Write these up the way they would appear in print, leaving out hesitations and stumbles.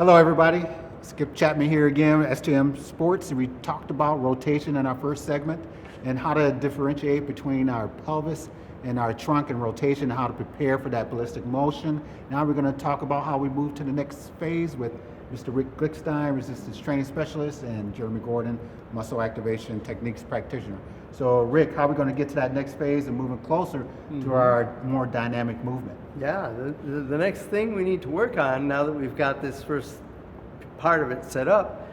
Hello, everybody. Skip Chapman here again, STM Sports. And we talked about rotation in our first segment and how to differentiate between our pelvis and our trunk and rotation, how to prepare for that ballistic motion. Now we're going to talk about how we move to the next phase with Mr. Rick Glickstein, resistance training specialist, and Jeremy Gordon, muscle activation techniques practitioner. So Rick, how are we going to get to that next phase and moving closer to our more dynamic movement? Yeah, the next thing we need to work on now that we've got this first part of it set up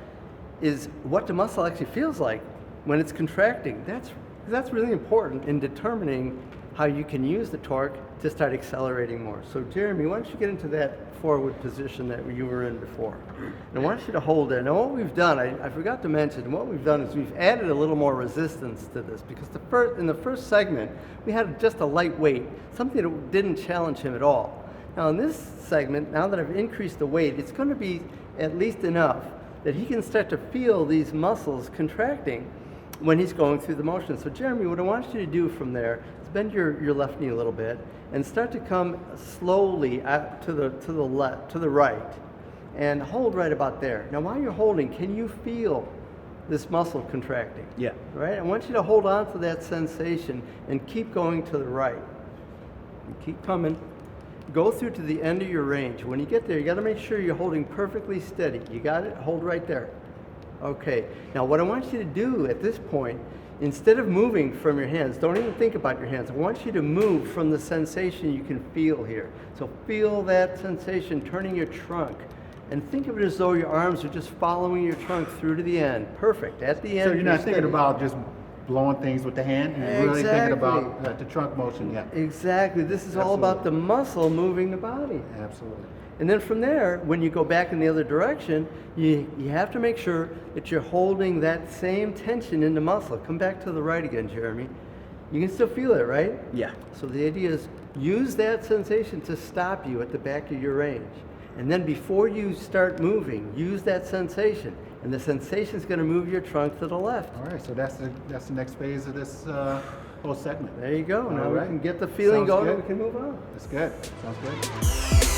is what the muscle actually feels like when it's contracting. That's really important in determining how you can use the torque to start accelerating more. So Jeremy, why don't you get into that forward position that you were in before? And I want you to hold there. Now what we've done, I forgot to mention, what we've done is we've added a little more resistance to this because in the first segment, we had just a light weight, something that didn't challenge him at all. Now in this segment, now that I've increased the weight, it's going to be at least enough that he can start to feel these muscles contracting when he's going through the motion. So Jeremy, what I want you to do from there is bend your left knee a little bit and start to come slowly out to the left, to the right, and hold right about there. Now while you're holding, can you feel this muscle contracting? Yeah. Right? I want you to hold on to that sensation and keep going to the right. And keep coming. Go through to the end of your range. When you get there, you got to make sure you're holding perfectly steady. You got it? Hold right there. Okay. Now what I want you to do at this point, instead of moving from your hands, don't even think about your hands. I want you to move from the sensation you can feel here. So feel that sensation turning your trunk. And think of it as though your arms are just following your trunk through to the end. Perfect. At the end. So you're not thinking about just blowing things with the hand, you're really thinking about the trunk motion, yeah. Exactly. This is all about the muscle moving the body. Absolutely. And then from there, when you go back in the other direction, you have to make sure that you're holding that same tension in the muscle. Come back to the right again, Jeremy. You can still feel it, right? Yeah. So the idea is use that sensation to stop you at the back of your range. And then before you start moving, use that sensation. And the sensation is going to move your trunk to the left. All right, so that's the next phase of this whole segment. There you go. Now All we right. can get the feeling Sounds going good. and we can move on. That's good. Sounds good.